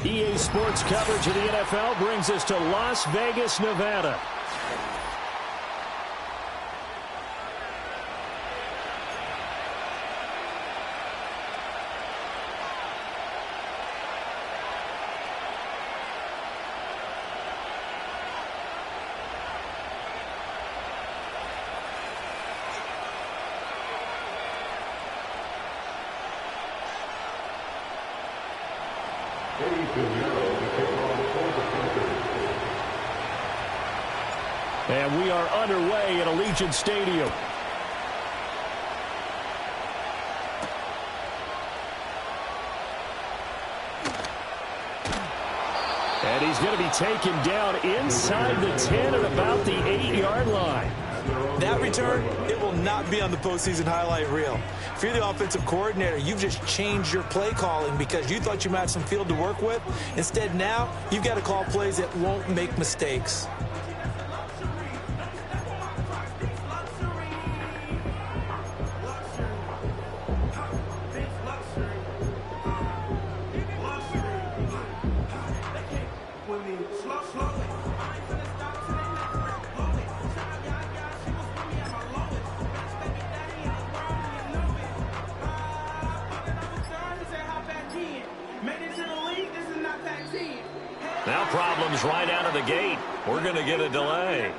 EA Sports coverage of the NFL brings us to Las Vegas, Nevada. And we are underway at Allegiant Stadium. And he's going to be taken down inside the 10 at about the 8-yard line. That return, it will not be on the postseason highlight reel. If you're the offensive coordinator, you've just changed your play calling because you thought you might have some field to work with. Instead, now, you've got to call plays that won't make mistakes. Now problems right out of the gate. We're going to get a delay.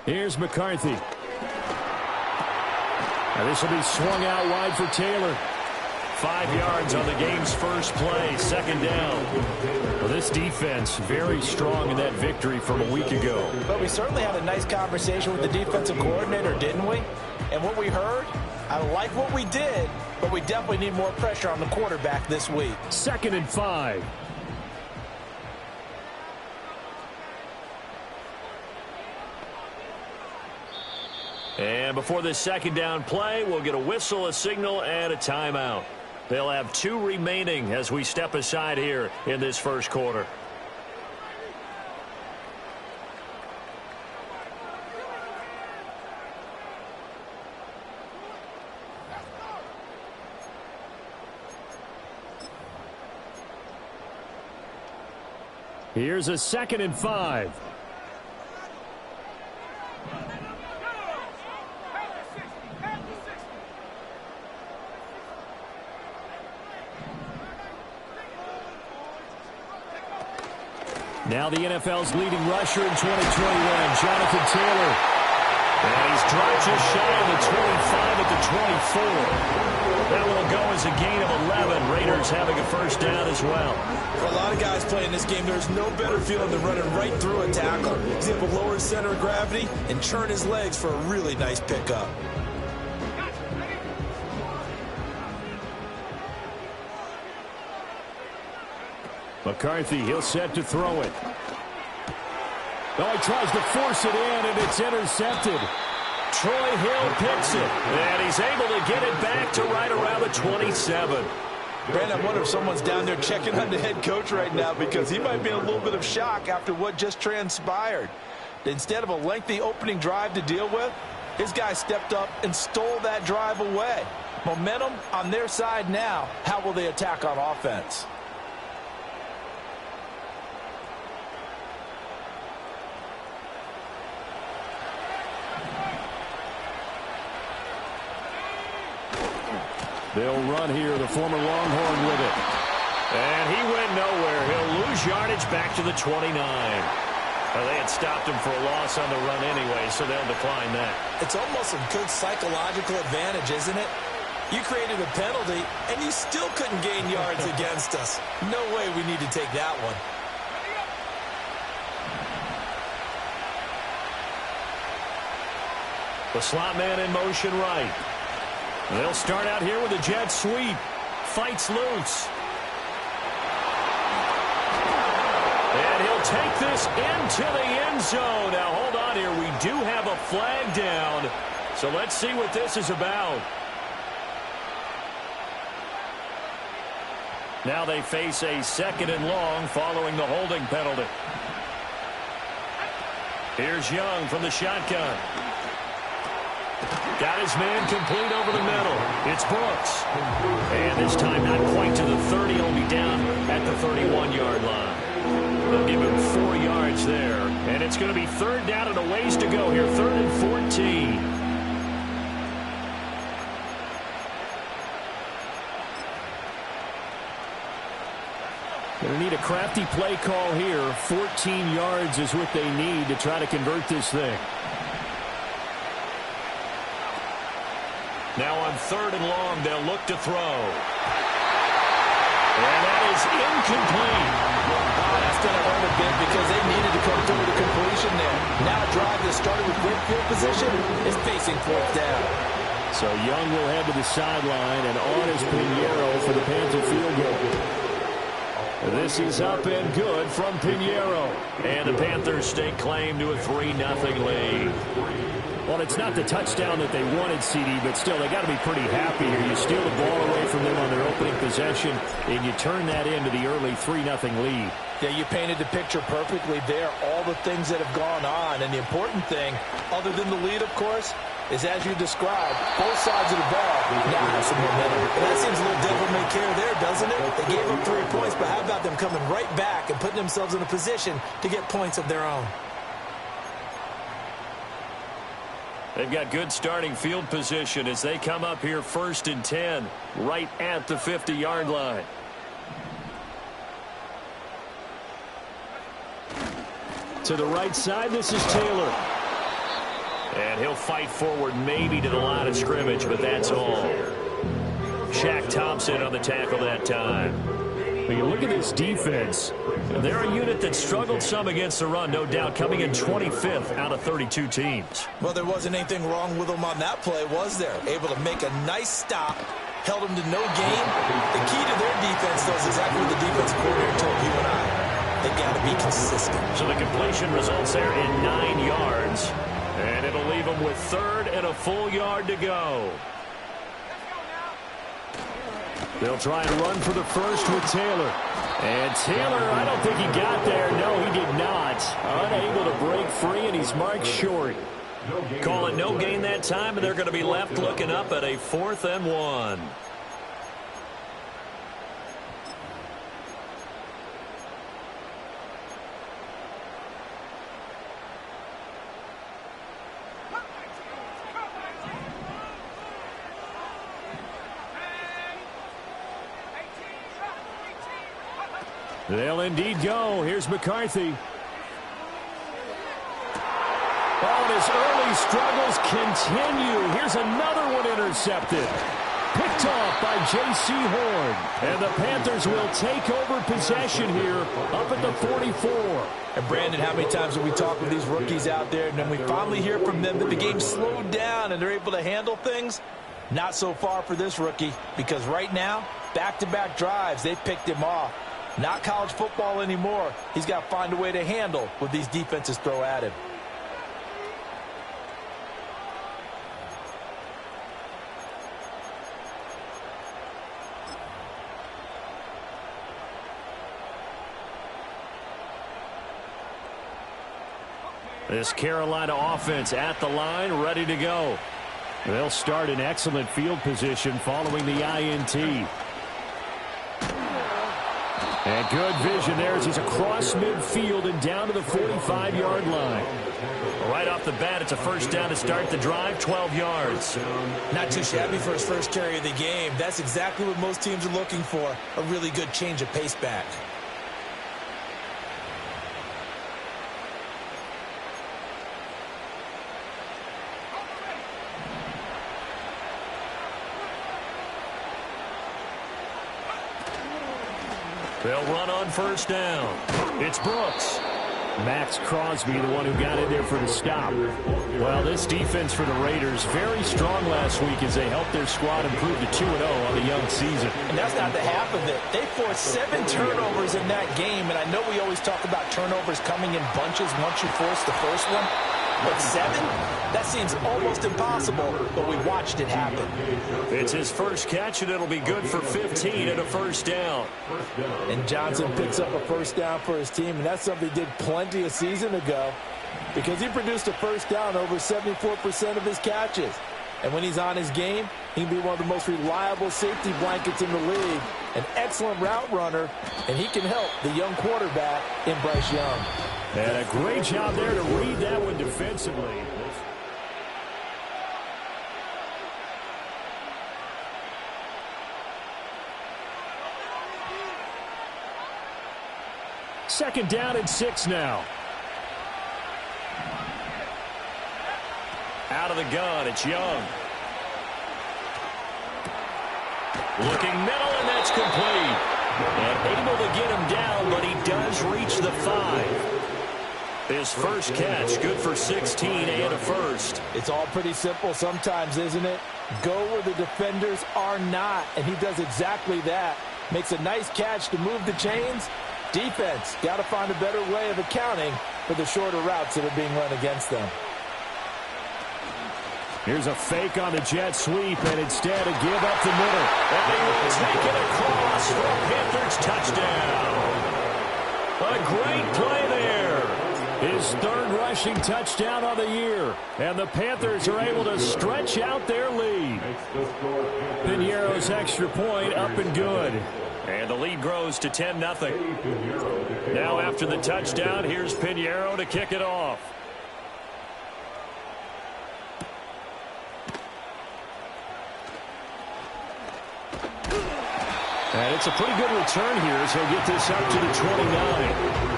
Here's McCarthy. Now this will be swung out wide for Taylor. 5 yards on the game's first play, second down. Well, this defense very strong in that victory from a week ago. But we certainly had a nice conversation with the defensive coordinator, didn't we? And what we heard, I like what we did, but we definitely need more pressure on the quarterback this week. 2nd and 5. And before this second down play, we'll get a whistle, a signal, and a timeout. They'll have 2 remaining as we step aside here in this first quarter. Here's a 2nd and 5. Now the NFL's leading rusher in 2021, Jonathan Taylor. And he's dropped just shy of the 25 at the 24. That will go as a gain of 11. Raiders having a first down as well. For a lot of guys playing this game, there's no better feeling than running right through a tackle. He's able to lower his center of gravity and churn his legs for a really nice pickup. McCarthy, he'll set to throw it. Oh, he tries to force it in, and it's intercepted. Troy Hill picks it, and he's able to get it back to right around the 27. Brandon, I wonder if someone's down there checking on the head coach right now because he might be in a little bit of shock after what just transpired. Instead of a lengthy opening drive to deal with, his guy stepped up and stole that drive away. Momentum on their side now. How will they attack on offense? They'll run here, the former Longhorn with it. And he went nowhere. He'll lose yardage back to the 29. Well, they had stopped him for a loss on the run anyway, so they'll decline that. It's almost a good psychological advantage, isn't it? You created a penalty, and you still couldn't gain yards against us. No way we need to take that one. The slot man in motion right. They'll start out here with a jet sweep. Fights loose. And he'll take this into the end zone. Now, hold on here. We do have a flag down. So let's see what this is about. Now they face a 2nd and long following the holding penalty. Here's Young from the shotgun. Got his man complete over the middle. It's Brooks. And this time not quite to the 30. He'll be down at the 31-yard line. They'll give him 4 yards there. And it's going to be 3rd down and a ways to go here. 3rd and 14. Going to need a crafty play call here. 14 yards is what they need to try to convert this thing. Now on 3rd and long, they'll look to throw. And that is incomplete. Oh, that's going to hurt a bit because they needed to come through with a completion there. Now a drive that started with great field position is facing 4th down. So Young will head to the sideline, and on is Pinheiro for the Panther field goal. This is up and good from Pinheiro. And the Panthers stake claim to a 3-0 lead. Well, it's not the touchdown that they wanted, CD, but still, they got to be pretty happy here. You steal the ball away from them on their opening possession, and you turn that into the early 3-0 lead. Yeah, you painted the picture perfectly there, all the things that have gone on. And the important thing, other than the lead, of course, is as you described, both sides of the ball now have some momentum. And that seems a little devil-may-care there, doesn't it? They gave up 3 points, but how about them coming right back and putting themselves in a position to get points of their own? They've got good starting field position as they come up here 1st and 10, right at the 50-yard line. To the right side, this is Taylor. And he'll fight forward maybe to the line of scrimmage, but that's all. Shaq Thompson on the tackle that time. When you look at this defense, they're a unit that struggled some against the run, no doubt, coming in 25th out of 32 teams. Well, there wasn't anything wrong with them on that play, was there? Able to make a nice stop, held them to no gain. The key to their defense, though, is exactly what the defense coordinator told you and I. They got to be consistent. So the completion results there in 9 yards, and it'll leave them with 3rd and a full yard to go. They'll try and run for the first with Taylor. And Taylor, I don't think he got there. No, he did not. Unable to break free, and he's marked short. Calling no gain that time, and they're going to be left looking up at a 4th and 1. They'll indeed go. Here's McCarthy. Oh, and his early struggles continue. Here's another one intercepted. Picked off by J.C. Horn. And the Panthers will take over possession here up at the 44. And Brandon, how many times have we talked with these rookies out there, and then we finally hear from them that the game slowed down and they're able to handle things? Not so far for this rookie, because right now, back-to-back drives, they picked him off. Not college football anymore. He's got to find a way to handle what these defenses throw at him. This Carolina offense at the line, ready to go. They'll start in excellent field position following the INT. And good vision there as he's across midfield and down to the 45-yard line. Right off the bat, it's a first down to start the drive, 12 yards. Not too shabby for his first carry of the game. That's exactly what most teams are looking for, a really good change of pace back. They'll run on first down. It's Brooks. Max Crosby, the one who got in there for the stop. Well, this defense for the Raiders, very strong last week as they helped their squad improve to 2-0 on the young season. And that's not the half of it. They forced 7 turnovers in that game, and I know we always talk about turnovers coming in bunches once you force the first one. But 7? That seems almost impossible, but we watched it happen. It's his first catch, and it'll be good for 15 and a first down. And Johnson picks up a first down for his team, and that's something he did plenty a season ago because he produced a first down over 74% of his catches. And when he's on his game, he can be one of the most reliable safety blankets in the league, an excellent route runner, and he can help the young quarterback in Bryce Young. And a great job there to read that one defensively. Second down and 6 now. Out of the gun, it's Young. Looking middle, and that's complete. And able to get him down, but he does reach the 5. His first catch, good for 16 and a first. It's all pretty simple sometimes, isn't it? Go where the defenders are not, and he does exactly that. Makes a nice catch to move the chains. Defense, got to find a better way of accounting for the shorter routes that are being run against them. Here's a fake on the jet sweep, and instead a give up the middle. And he will take it across for a Panthers touchdown. A great play there. His 3rd rushing touchdown of the year. And the Panthers are able to stretch out their lead. Piñeiro's extra point up and good. And the lead grows to 10-0. Now after the touchdown, here's Piñeiro to kick it off. And it's a pretty good return here as he'll get this up to the 29.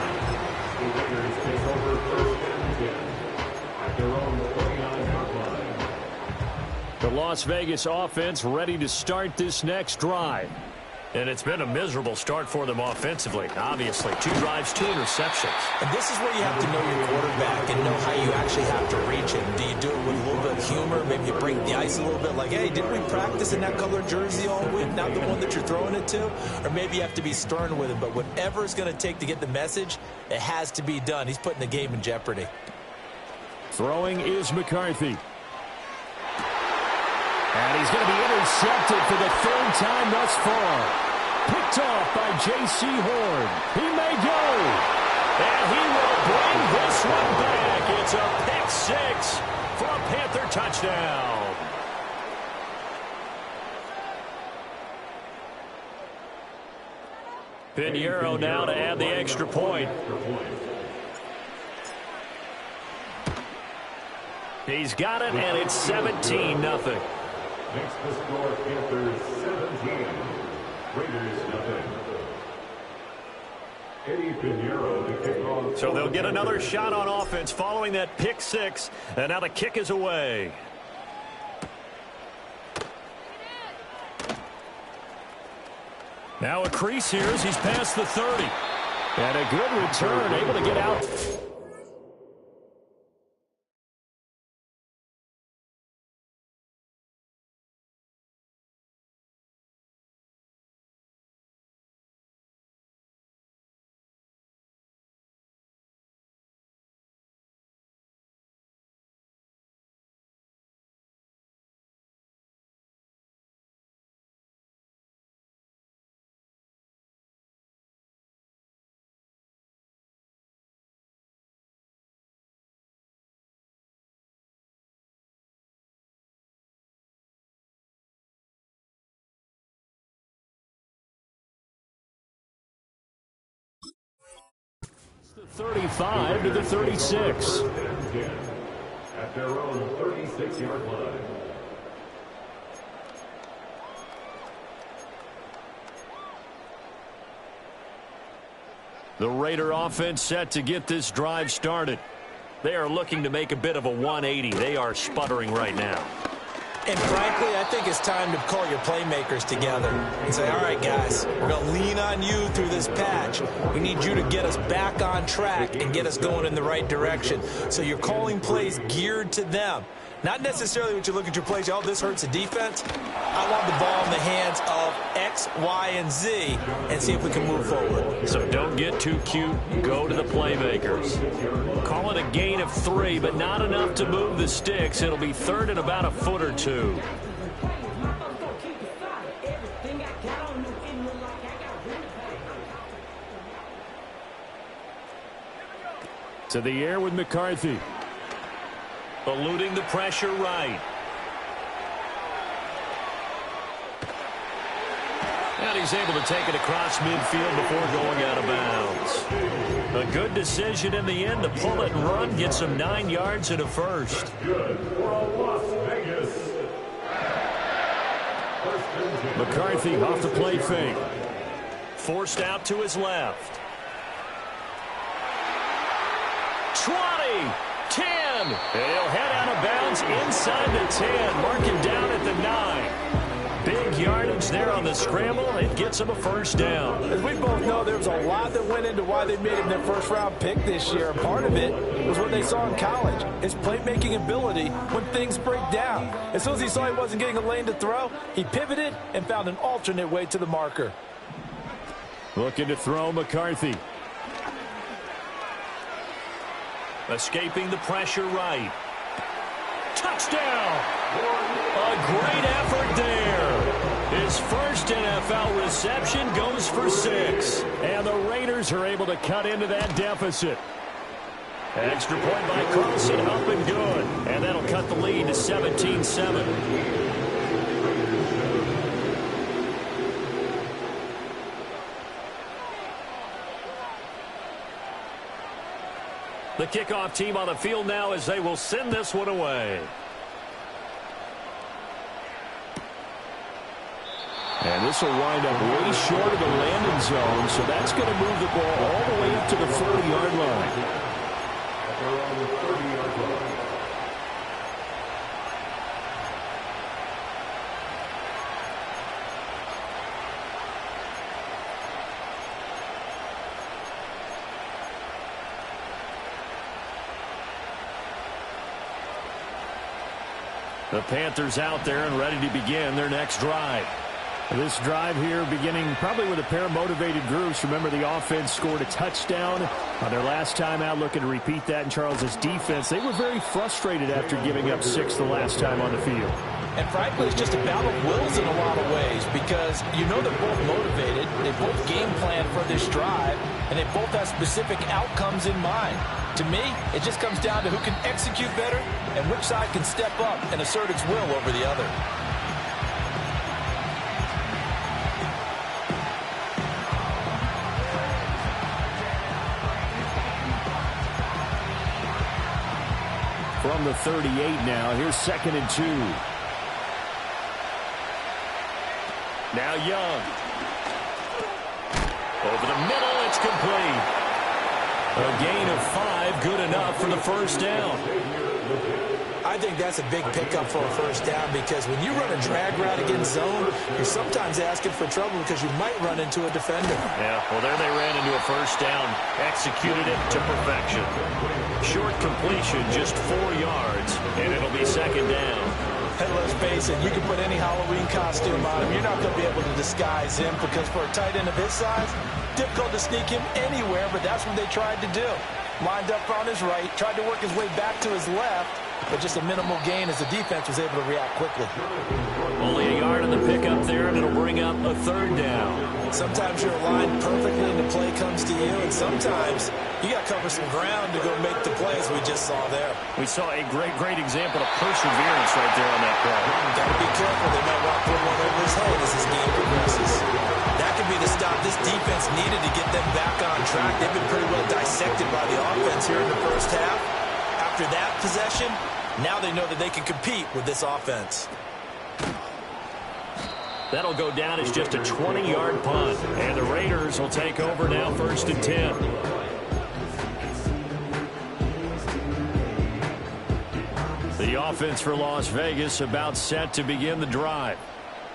The Las Vegas offense ready to start this next drive. And it's been a miserable start for them offensively, obviously. 2 drives, 2 interceptions. And this is where you have to know your quarterback and know how you actually have to reach him. Do you do it with a little bit of humor? Maybe you break the ice a little bit like, hey, didn't we practice in that colored jersey all week, not the one that you're throwing it to? Or maybe you have to be stern with him. But whatever it's going to take to get the message, it has to be done. He's putting the game in jeopardy. Throwing is McCarthy. And he's going to be intercepted for the 3rd time thus far. Picked off by J.C. Horn. He may go. And he will bring this one back. It's a pick 6 for a Panther touchdown. Pinheiro now to add the extra point. He's got it, and it's 17-0. Next to score, Panthers 17, Raiders nothing. Eddie Pinheiro to kick off. So they'll get another shot on offense following that pick 6, and now the kick is away. Now a crease here as he's past the 30. And a good return, able to get out. The 35 to the 36. At their own 36-yard line. The Raider offense set to get this drive started. They are looking to make a bit of a 180. They are sputtering right now. And frankly, I think it's time to call your playmakers together and say, all right, guys, we're going to lean on you through this patch. We need you to get us back on track and get us going in the right direction. So you're calling plays geared to them. Not necessarily what you look at your plays, oh, this hurts the defense. I want the ball in the hands of X, Y, and Z and see if we can move forward. So don't get too cute. Go to the playmakers. Call it a gain of 3, but not enough to move the sticks. It'll be 3rd and about a foot or 2. To the air with McCarthy. Eluding the pressure right. And he's able to take it across midfield before going out of bounds. A good decision in the end to pull it and run, get some 9 yards and a first. Good for a Las Vegas. McCarthy off the play fake. Forced out to his left. 20. 10. And he'll head out of bounds inside the 10. Marking down at the 9. Big yardage there on the scramble. It gets him a first down. As we both know, there was a lot that went into why they made him their first-round pick this year. And part of it was what they saw in college, his playmaking ability when things break down. As soon as he saw he wasn't getting a lane to throw, he pivoted and found an alternate way to the marker. Looking to throw McCarthy. Escaping the pressure right. Touchdown! A great effort there. His first NFL reception goes for 6. And the Raiders are able to cut into that deficit. Extra point by Carlson, up and good. And that'll cut the lead to 17-7. The kickoff team on the field now as they will send this one away. And this will wind up way short of the landing zone, so that's going to move the ball all the way up to the 40-yard line. The Panthers out there and ready to begin their next drive. This drive here beginning probably with a pair of motivated groups. Remember, the offense scored a touchdown on their last time out, looking to repeat that in Charles's defense. They were very frustrated after giving up 6 the last time on the field. And frankly, it's just a battle of wills in a lot of ways because you know they're both motivated. They both game plan for this drive, and they both have specific outcomes in mind. To me, it just comes down to who can execute better and which side can step up and assert its will over the other. From the 38 now, here's 2nd and 2. Now Young. Over the middle, it's complete. A gain of 5, good enough for the first down. I think that's a big pickup for a first down because when you run a drag route against zone, you're sometimes asking for trouble because you might run into a defender. Yeah, well, there they ran into a first down, executed it to perfection. Short completion, just 4 yards, and it'll be 2nd down. And let's face it, you can put any Halloween costume on him. You're not going to be able to disguise him because for a tight end of his size, difficult to sneak him anywhere, but that's what they tried to do. Lined up on his right, tried to work his way back to his left, but just a minimal gain as the defense was able to react quickly. Only a yard on the pickup there, and it'll bring up a 3rd down. Sometimes you're aligned perfectly and the play comes to you, and sometimes you got to cover some ground to go make the plays we just saw there. We saw a great example of perseverance right there on that play. Got to be careful. They might want to put one over his head as this game progresses. That could be the stop this defense needed to get them back on track. They've been pretty well dissected by the offense here in the first half. After that possession, now they know that they can compete with this offense. That'll go down as just a 20-yard punt. And the Raiders will take over now, 1st and 10. The offense for Las Vegas about set to begin the drive.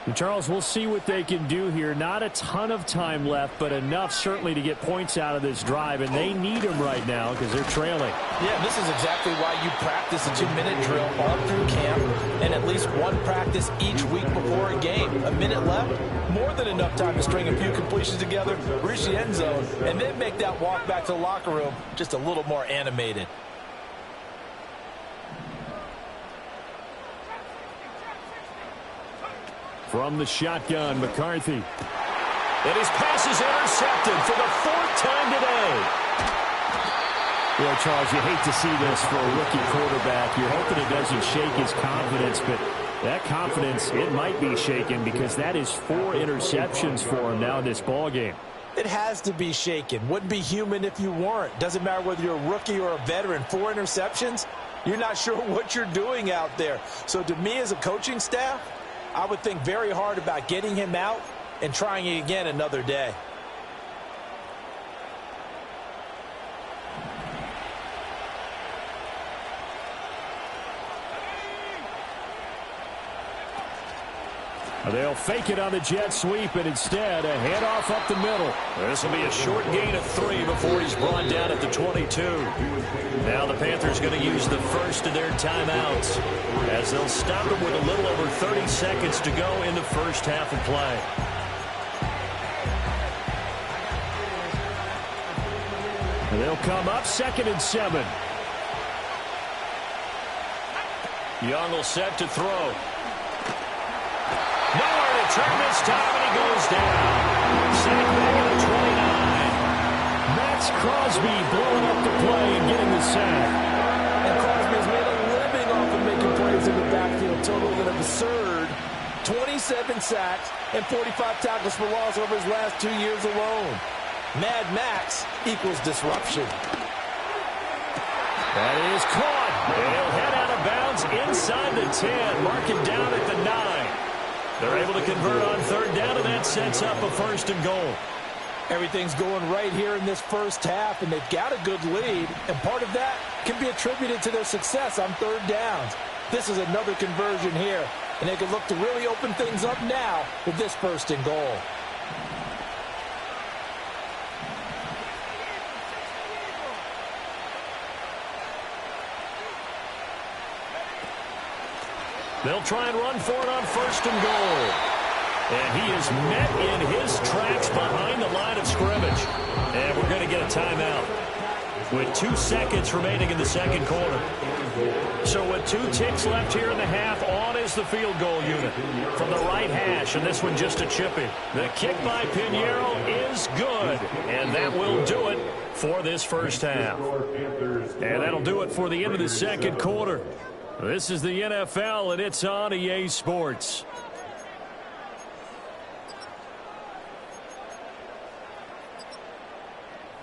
And Charles, we'll see what they can do here. Not a ton of time left, but enough certainly to get points out of this drive, and they need them right now because they're trailing. Yeah, this is exactly why you practice a 2-minute drill all through camp and at least one practice each week before a game. A minute left, more than enough time to string a few completions together, reach the end zone, and then make that walk back to the locker room just a little more animated. From the shotgun, McCarthy. And his pass is intercepted for the 4th time today. Yeah, Charles, you hate to see this for a rookie quarterback. You're hoping it doesn't shake his confidence, but that confidence, it might be shaken because that is 4 interceptions for him now in this ballgame. It has to be shaken. Wouldn't be human if you weren't. Doesn't matter whether you're a rookie or a veteran. 4 interceptions, you're not sure what you're doing out there. So to me as a coaching staff, I would think very hard about getting him out and trying it again another day. They'll fake it on the jet sweep, and instead a handoff up the middle. This will be a short gain of 3 before he's brought down at the 22. Now the Panthers going to use the first of their timeouts as they'll stop him with a little over 30 seconds to go in the first half of play. And they'll come up 2nd and 7. Young will set to throw. Nowhere to turn this time, and he goes down. Sacked back at the 29. Max Crosby blowing up the play and getting the sack. And Crosby has made a living off of making plays in the backfield, totaling an absurd 27 sacks and 45 tackles for loss over his last 2 years alone. Mad Max equals disruption. That is caught. They'll head out of bounds inside the 10, mark it down at the 9. They're able to convert on 3rd down, and that sets up a 1st and goal. Everything's going right here in this first half, and they've got a good lead, and part of that can be attributed to their success on 3rd downs. This is another conversion here, and they can look to really open things up now with this 1st and goal. They'll try and run for it on 1st and goal. And he is met in his tracks behind the line of scrimmage. And we're going to get a timeout with 2 seconds remaining in the second quarter. So with 2 ticks left here in the half, on is the field goal unit from the right hash, and this one just a chippy. The kick by Pinheiro is good, and that will do it for this first half. And that'll do it for the end of the second quarter. This is the NFL, and it's on EA Sports.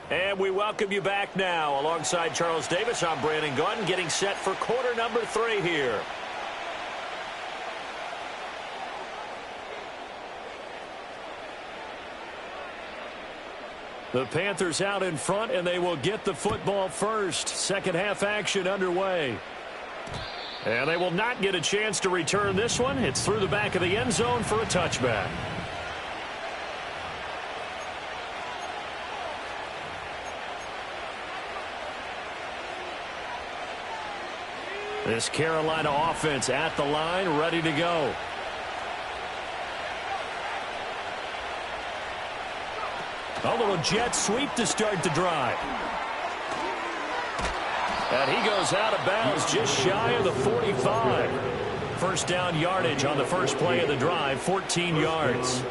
And we welcome you back now. Alongside Charles Davis, I'm Brandon Gunn, getting set for quarter number 3 here. The Panthers out in front, and they will get the football first. Second half action underway. And they will not get a chance to return this one. It's through the back of the end zone for a touchback. This Carolina offense at the line, ready to go. A little jet sweep to start the drive. And he goes out of bounds just shy of the 45. First down yardage on the first play of the drive, 14 yards.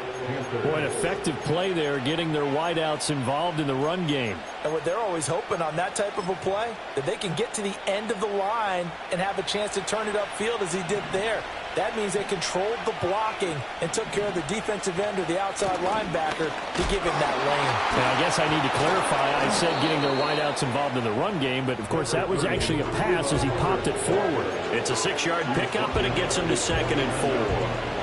Boy, an effective play there, getting their wideouts involved in the run game. And what they're always hoping on that type of a play, that they can get to the end of the line and have a chance to turn it upfield as he did there. That means they controlled the blocking and took care of the defensive end or the outside linebacker to give him that lane. Now, I guess I need to clarify. I said getting their wideouts involved in the run game, but, of course, that was actually a pass as he popped it forward. It's a 6-yard pickup, and it gets him to 2nd and 4.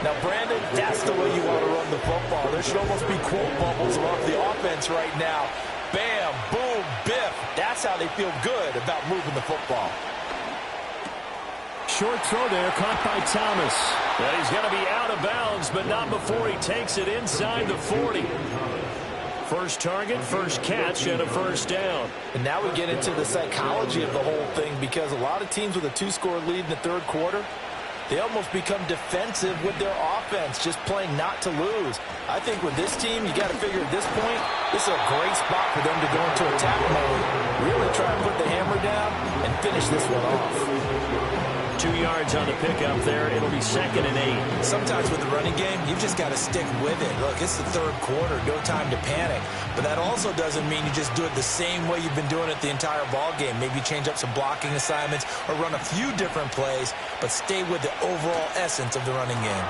Now, Brandon, that's the way you want to run the football. There should almost be quote bubbles off the offense right now. Bam, boom, biff. That's how they feel good about moving the football. Short throw there, caught by Thomas. And he's going to be out of bounds, but not before he takes it inside the 40. First target, first catch, and a first down. And now we get into the psychology of the whole thing, because a lot of teams with a 2-score lead in the third quarter, they almost become defensive with their offense, just playing not to lose. I think with this team, you got to figure at this point, this is a great spot for them to go into attack mode, really try and put the hammer down and finish this one off. 2 yards on the pickup there. It'll be 2nd and 8. Sometimes with the running game, you've just got to stick with it. Look, it's the third quarter. No time to panic. But that also doesn't mean you just do it the same way you've been doing it the entire ball game. Maybe change up some blocking assignments or run a few different plays, but stay with the overall essence of the running game.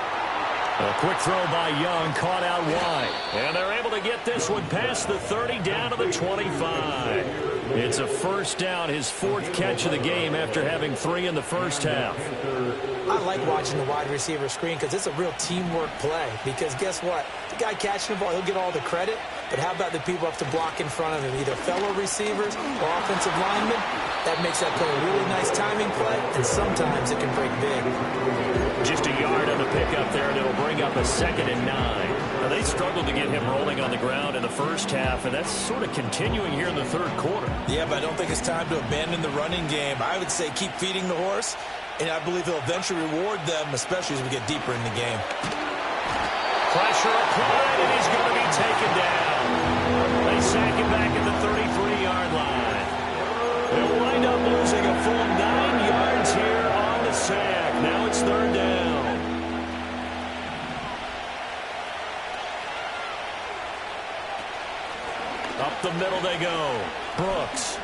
A quick throw by Young, caught out wide. And they're able to get this one past the 30, down to the 25. It's a first down, his 4th catch of the game after having 3 in the first half. I like watching the wide receiver screen because it's a real teamwork play. Because guess what? The guy catching the ball, he'll get all the credit. But how about the people have to block in front of him, either fellow receivers or offensive linemen? That makes that play a really nice timing play, and sometimes it can break big. Just a yard on the pickup there, and it'll bring up a 2nd and 9. Now, they struggled to get him rolling on the ground in the first half, and that's sort of continuing here in the third quarter. Yeah, but I don't think it's time to abandon the running game. I would say keep feeding the horse, and I believe he'll eventually reward them, especially as we get deeper in the game. Pressure applied, and he's going to be taken down. They sack him back at the 33-yard line. They'll wind up losing a full 9 yards here on the sack. Now it's 3rd down. Up the middle they go. Brooks.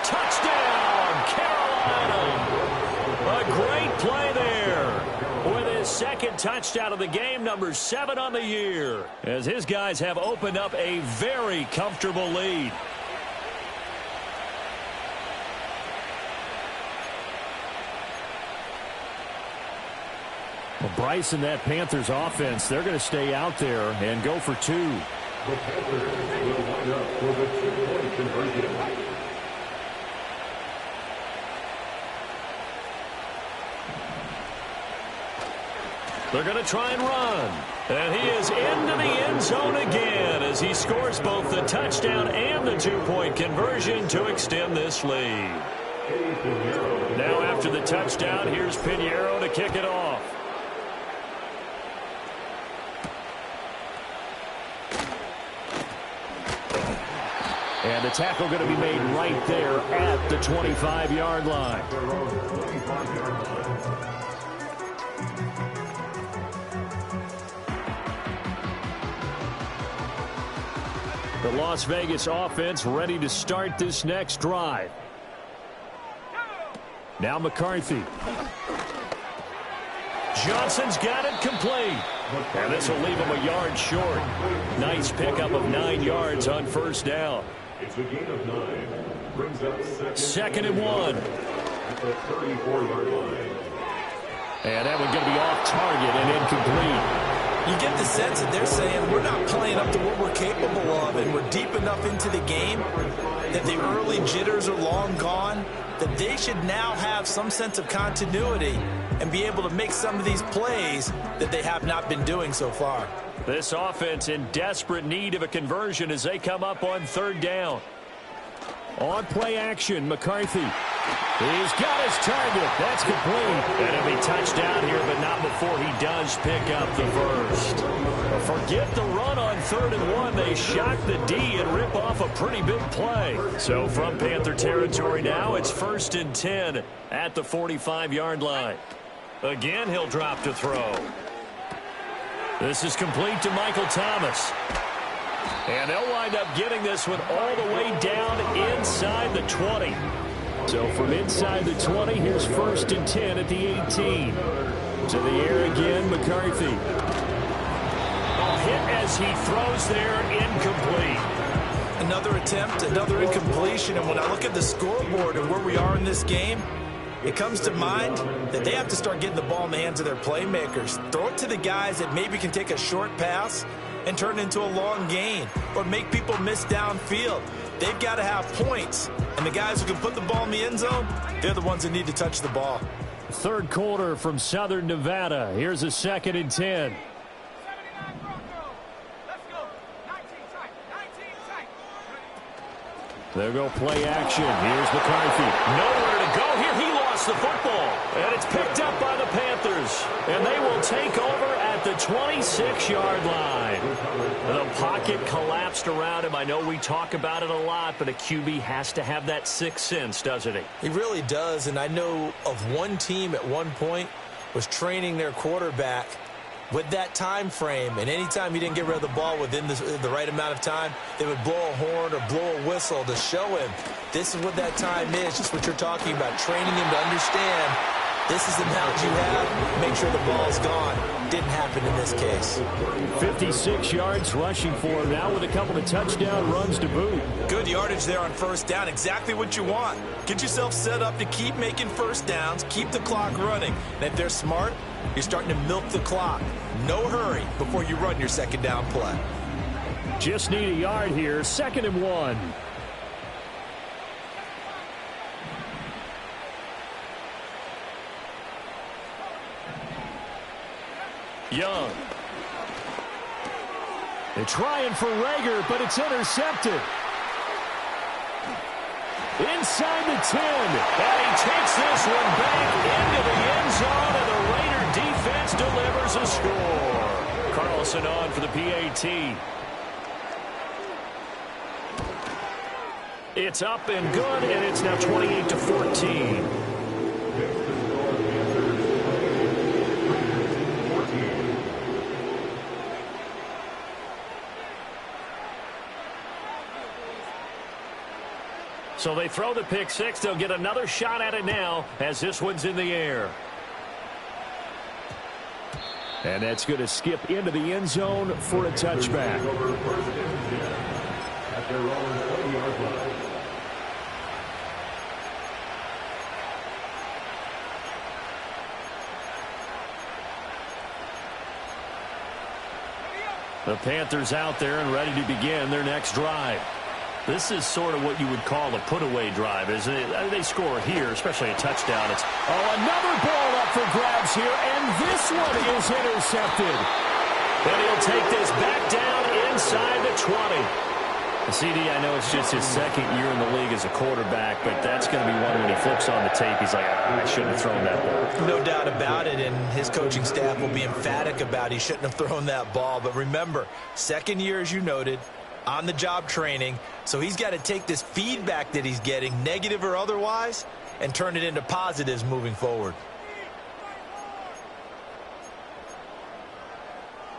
Touchdown, Carolina. A great play there. With his 2nd touchdown of the game, number 7 on the year, as his guys have opened up a very comfortable lead. Well, Bryce and that Panthers offense, they're going to stay out there and go for 2. The Panthers will line up for the 2-point conversion. They're going to try and run. And he is into the end zone again as he scores both the touchdown and the 2-point conversion to extend this lead. Now after the touchdown, here's Pinheiro to kick it off. And the tackle going to be made right there at the 25-yard line. The Las Vegas offense ready to start this next drive. Now McCarthy. Johnson's got it complete. And this will leave him a yard short. Nice pickup of 9 yards on first down. It's a gain of 9. Brings up second and 1. At the 34-yard line. And that one going to be off target and incomplete. You get the sense that they're saying we're not playing up to what we're capable of, and we're deep enough into the game that the early jitters are long gone, that they should now have some sense of continuity and be able to make some of these plays that they have not been doing so far. This offense in desperate need of a conversion as they come up on third down. On play action, McCarthy. He's got his target. That's complete. And it'll be touchdown here, but not before he does pick up the first. Forget the run on third and 1. They shock the D and rip off a pretty big play. So from Panther territory now, it's 1st and 10 at the 45-yard line. Again, he'll drop to throw. This is complete to Michael Thomas. And they'll wind up getting this one all the way down inside the 20. So from inside the 20, here's 1st and 10 at the 18. To the air again, McCarthy. A hit as he throws there, incomplete. Another attempt, another incompletion. And when I look at the scoreboard and where we are in this game, it comes to mind that they have to start getting the ball in the hands of their playmakers. Throw it to the guys that maybe can take a short pass and turn it into a long gain or make people miss downfield. They've got to have points, and the guys who can put the ball in the end zone, they're the ones that need to touch the ball. Third quarter from Southern Nevada. Here's a 2nd and 10. They'll go play action. Here's McCarthy. Nowhere to go here. He lost the football. And it's picked up by the Panthers. And they will take over at the 26-yard line. The pocket collapsed around him. I know we talk about it a lot, but a QB has to have that sixth sense, doesn't he? He really does. And I know of one team at one point was training their quarterback with that time frame, and anytime he didn't get rid of the ball within the right amount of time, they would blow a horn or blow a whistle to show him this is what that time is, just what you're talking about, training him to understand this is the knowledge you have, make sure the ball's gone. Didn't happen in this case. 56 yards rushing for him now with a couple of touchdown runs to boot. Good yardage there on first down, exactly what you want. Get yourself set up to keep making first downs, keep the clock running, and if they're smart, you're starting to milk the clock. No hurry before you run your second down play. Just need a yard here. 2nd and 1. Young. They're trying for Rager, but it's intercepted. Inside the 10. And he takes this one back into the end zone, and the Raider defense delivers a score. Carlson on for the PAT. It's up and good, and it's now 28-14. So they throw the pick six. They'll get another shot at it now as this one's in the air. And that's going to skip into the end zone for a touchback. The Panthers out there and ready to begin their next drive. This is sort of what you would call a put-away drive, isn't it? They score here, especially a touchdown. It's another ball up for grabs here, and this one is intercepted. And he'll take this back down inside the 20. CD, I know it's just his second year in the league as a quarterback, but that's going to be one when he flips on the tape, he's like, I shouldn't have thrown that ball. No doubt about it, and his coaching staff will be emphatic about he shouldn't have thrown that ball. But remember, second year, as you noted, on-the-job training, so he's got to take this feedback that he's getting, negative or otherwise, and turn it into positives moving forward.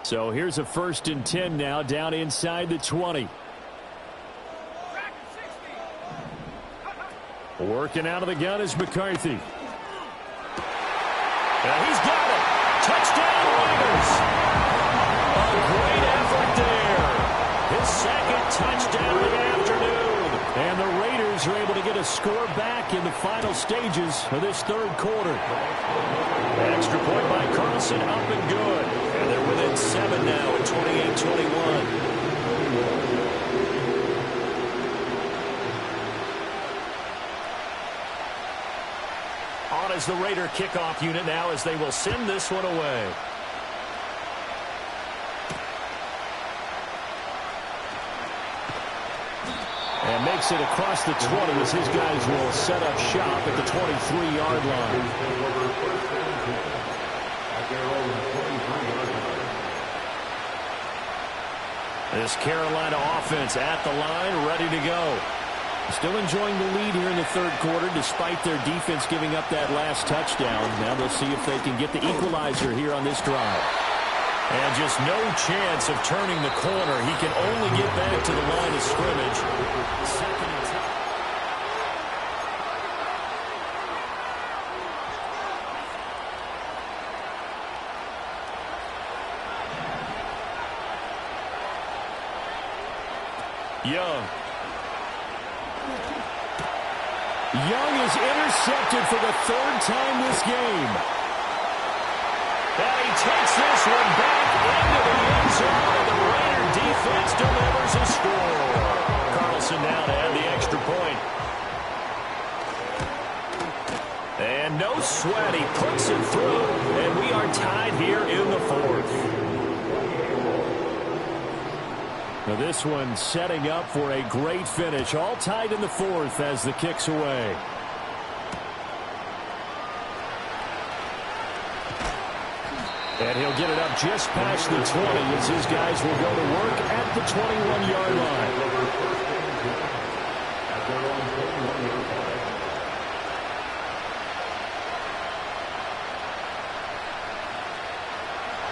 So here's a 1st and 10 now, down inside the 20. Working out of the gun is McCarthy. He's got it. Touchdown, Raiders. A great effort there. His second touchdown of the afternoon. And the Raiders are able to get a score back in the final stages of this third quarter. Extra point by Carlson, up and good. And they're within 7 now at 28-21. On as the Raider kickoff unit now as they will send this one away. And makes it across the 20 as his guys will set up shop at the 23-yard line. This Carolina offense at the line, ready to go. Still enjoying the lead here in the third quarter despite their defense giving up that last touchdown. Now they'll see if they can get the equalizer here on this drive. And just no chance of turning the corner. He can only get back to the line of scrimmage. Second and 10. Young. Young is intercepted for the 3rd time this game. And he takes this one back into the end zone, and the Raider defense delivers a score. Carlson now to add the extra point. And no sweat, he puts it through, and we are tied here in the 4th. Now this one setting up for a great finish. All tied in the 4th as the kick's away. And he'll get it up just past the 20 as his guys will go to work at the 21-yard line.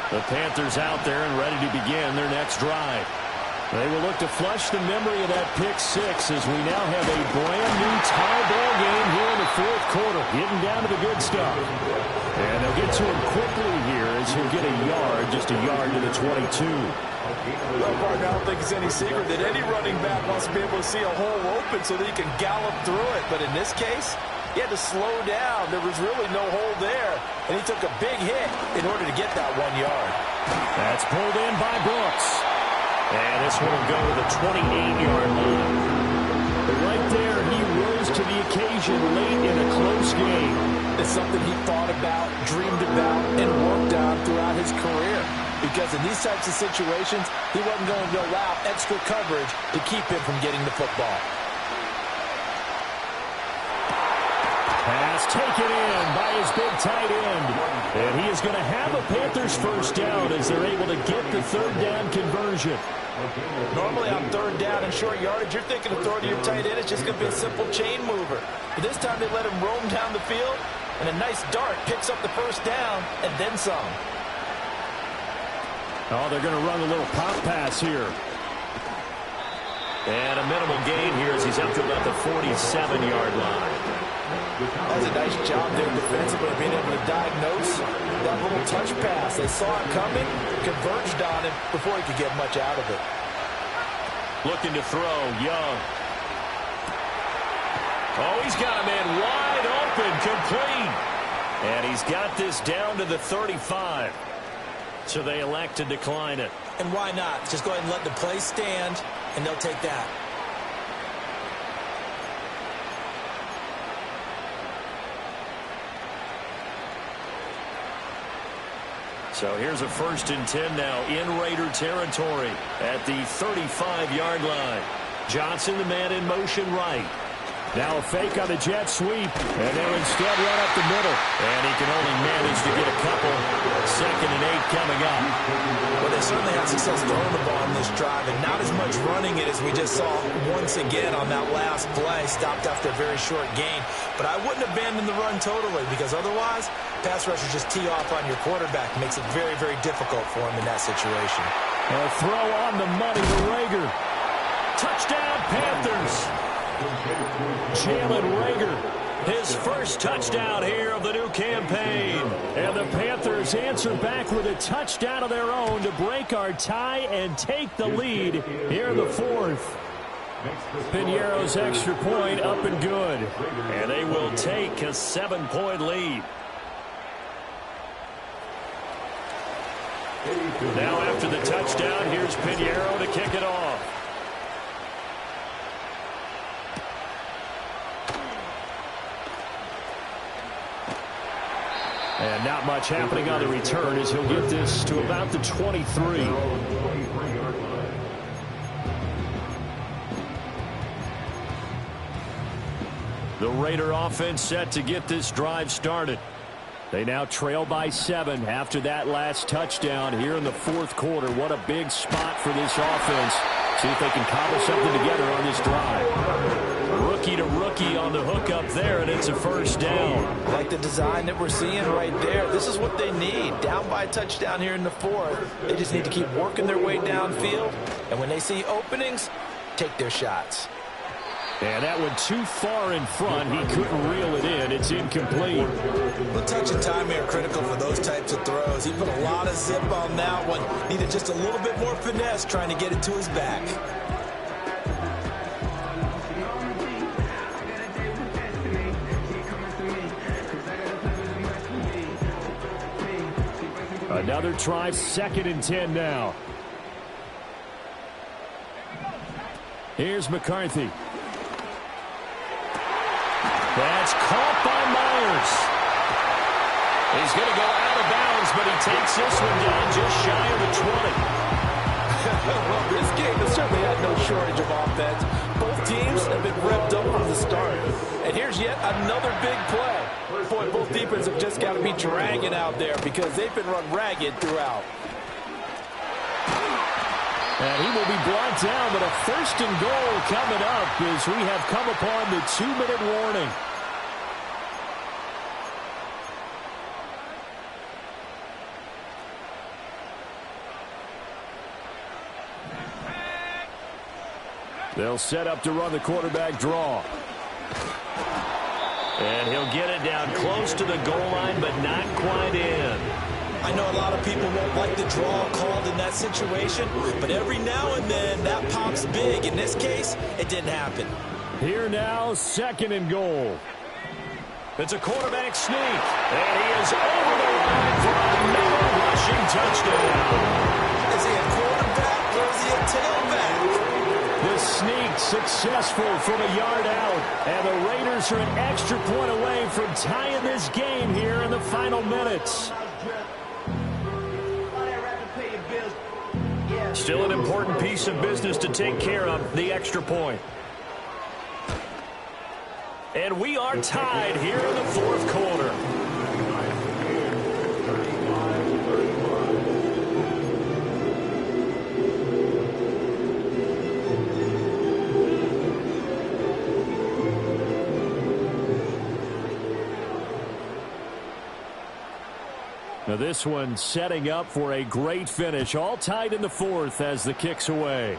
The Panthers out there and ready to begin their next drive. They will look to flush the memory of that pick 6 as we now have a brand new tie ball game here in the 4th quarter. Getting down to the good stuff. And they'll get to him quickly here as he'll get a yard, just a yard to the 22. Well, partner, I don't think it's any secret that any running back wants to be able to see a hole open so that he can gallop through it. But in this case, he had to slow down. There was really no hole there. And he took a big hit in order to get that 1 yard. That's pulled in by Brooks. And this one will go to the 28-yard line. But right there, he rose to the occasion late in a close game. It's something he thought about, dreamed about, and worked on throughout his career. Because in these types of situations, he wasn't going to allow extra coverage to keep him from getting the football. Pass taken in by his big tight end. And he is going to have a Panthers first down as they're able to get the 3rd down conversion. Normally on 3rd down and short yardage, you're thinking of throwing to your tight end. It's just going to be a simple chain mover. But this time they let him roam down the field, and a nice dart picks up the first down and then some. Oh, they're going to run a little pop pass here. And a minimal gain here as he's up to about the 47-yard line. That's a nice job there defensively, being able to diagnose that little touch pass. They saw it coming, converged on it before he could get much out of it. Looking to throw, Young. Oh, he's got a man wide open, complete. And he's got this down to the 35. So they elect to decline it. And why not? Just go ahead and let the play stand, and they'll take that. So here's a 1st and 10 now in Raider territory at the 35-yard line. Johnson, the man in motion right. Now a fake on the jet sweep, and they'll instead run up the middle. And he can only manage to get a couple. 2nd and 8 coming up. Well, they certainly had success throwing the ball on this drive, and not as much running it as we just saw once again on that last play. Stopped after a very short gain. But I wouldn't abandon the run totally, because otherwise, pass rushers just tee off on your quarterback. It makes it very, very difficult for him in that situation. A throw on the money to Rager. Touchdown, Panthers. Jalen Rager, his first touchdown here of the new campaign. And the Panthers answer back with a touchdown of their own to break our tie and take the lead here in the 4th. Piñeiro's extra point up and good. And they will take a 7-point lead. Now after the touchdown, here's Piñeiro to kick it off. And not much happening on the return as he'll get this to about the 23. The Raider offense set to get this drive started. They now trail by 7 after that last touchdown here in the 4th quarter. What a big spot for this offense. See if they can cobble something together on this drive. Rookie to rookie on the hook up there, and it's a first down. Like the design that we're seeing right there. This is what they need. Down by a touchdown here in the 4th. They just need to keep working their way downfield. And when they see openings, take their shots. And that went too far in front. He couldn't reel it in. It's incomplete. The touch and time are critical for those types of throws. He put a lot of zip on that one. Needed just a little bit more finesse trying to get it to his back. Another try, 2nd and 10 now. Here's McCarthy. That's caught by Myers. He's going to go out of bounds, but he takes this one down just shy of the 20. Well, this game has certainly had no shortage of offense. Both teams have been revved up from the start. And here's yet another big play. Boy, both defenses have just got to be dragging out there because they've been run ragged throughout. And he will be brought down, but a 1st and goal coming up as we have come upon the 2-minute warning. They'll set up to run the quarterback draw. And he'll get it down close to the goal line, but not quite in. I know a lot of people won't like the draw called in that situation, but every now and then that pops big. In this case, it didn't happen. Here now, 2nd and goal. It's a quarterback sneak, and he is over the line for another rushing touchdown. Is he a quarterback or is he a tailback? The sneak successful from a yard out, and the Raiders are an extra point away from tying this game here in the final minutes. Still an important piece of business to take care of, the extra point. And we are tied here in the 4th quarter. Now this one setting up for a great finish. All tied in the 4th as the kick's away.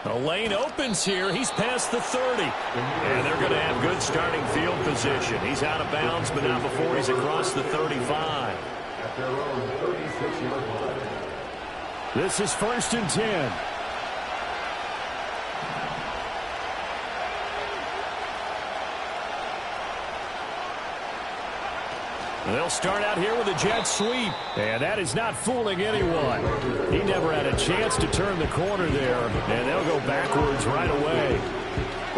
The lane opens here. He's past the 30. And they're going to have good starting field position. He's out of bounds, but not before he's across the 35. At their own 36-yard line. This is 1st and 10. They'll start out here with a jet sweep. And that is not fooling anyone. He never had a chance to turn the corner there. And they'll go backwards right away.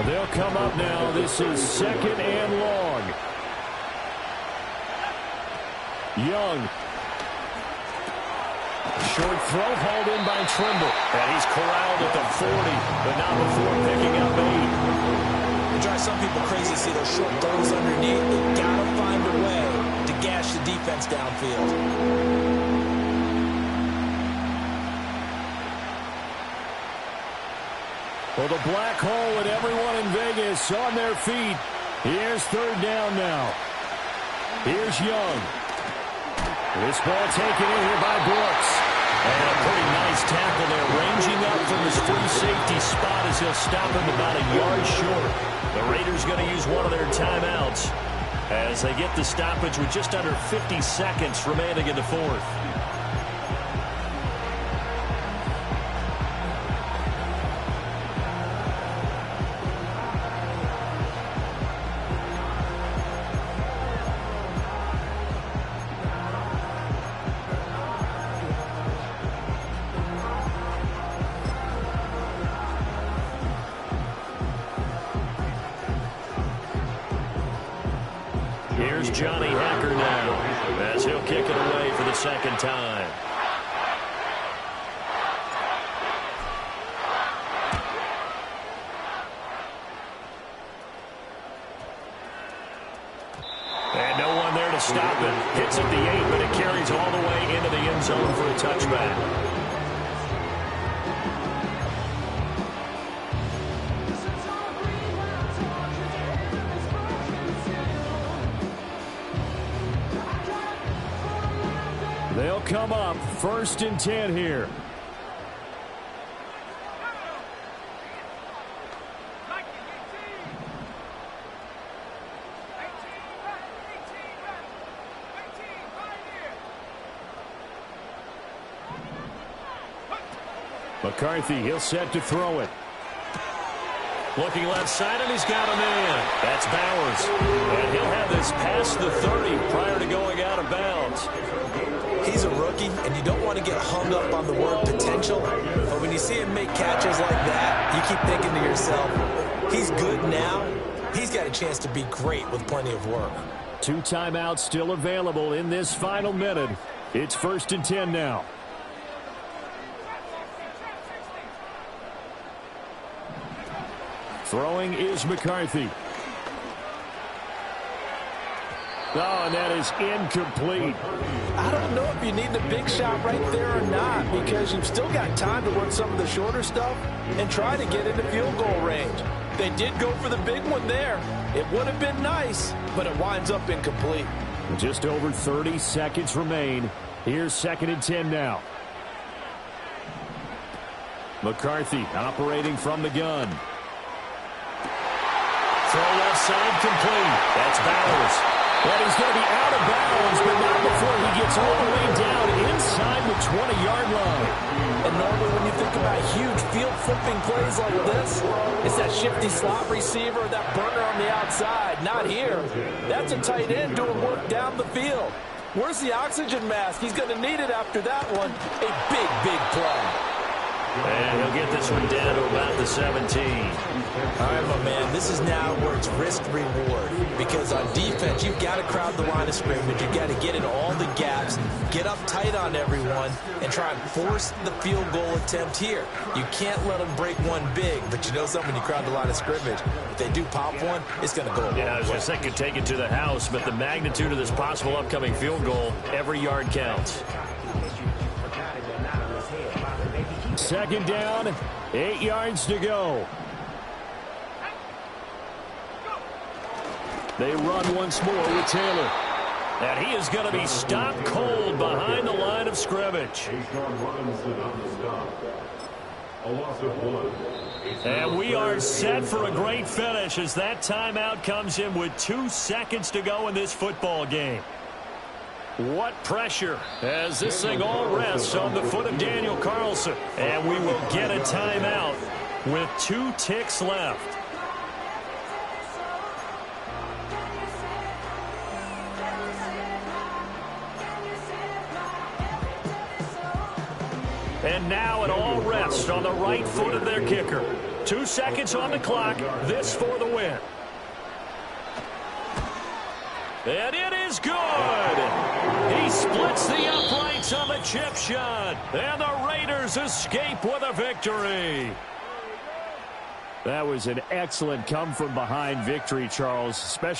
They'll come up now. This is 2nd and long. Young. short throw hauled in by Trimble. And he's corralled at the 40, but not before picking up 8. It drives some people crazy to see those short throws underneath. You got to find a way to gash the defense downfield. Well, the black hole and everyone in Vegas on their feet. Here's third down now. Here's Young. This ball taken in here by Brooks. And a pretty nice tackle there, ranging up from his free safety spot as he'll stop him about a yard short. The Raiders going to use one of their timeouts as they get the stoppage with just under 50 seconds remaining in the fourth. Here's Johnny Hacker now as he'll kick it away for the second time. And no one there to stop it. Hits at the 8, but it carries all the way into the end zone for a touchback. They'll come up 1st and 10 here. McCarthy, he'll set to throw it. Looking left side, and he's got him in. That's Bowers. And he'll have this past the 30 prior to going out of bounds. He's a rookie, and you don't want to get hung up on the word potential. But when you see him make catches like that, you keep thinking to yourself, he's good now. He's got a chance to be great with plenty of work. 2 timeouts still available in this final minute. It's 1st and 10 now. Throwing is McCarthy. Oh, and that is incomplete. I don't know if you need the big shot right there or not, because you've still got time to work some of the shorter stuff and try to get into field goal range. They did go for the big one there. It would have been nice, but it winds up incomplete. Just over 30 seconds remain. Here's 2nd and 10 now. McCarthy operating from the gun. Throw left side complete. That's Bowers. But he's going to be out of bounds, but not before he gets all the way down inside the 20-yard line. And normally when you think about huge field-flipping plays like this, it's that shifty slot receiver, that burner on the outside. Not here. That's a tight end doing work down the field. Where's the oxygen mask? He's going to need it after that one. A big, big play. And he'll get this one down to about the 17. All right, my man, this is now where it's risk-reward. Because on defense, you've got to crowd the line of scrimmage. You've got to get in all the gaps, get up tight on everyone, and try and force the field goal attempt here. You can't let them break one big, but you know something, when you crowd the line of scrimmage, if they do pop one, it's going to go away. Yeah, I was going to say could take it to the house, but the magnitude of this possible upcoming field goal, every yard counts. 2nd down, 8 yards to go. They run once more with Taylor. And he is going to be stopped cold behind the line of scrimmage. And we are set for a great finish as that timeout comes in with 2 seconds to go in this football game. What pressure as this thing all rests on the foot of Daniel Carlson. And we will get a timeout with 2 ticks left. And now it all rests on the right foot of their kicker. 2 seconds on the clock. This for the win. And it is good. He splits the uprights Takes on the chip shot. And the Raiders escape with a victory. That was an excellent come-from-behind victory, Charles, especially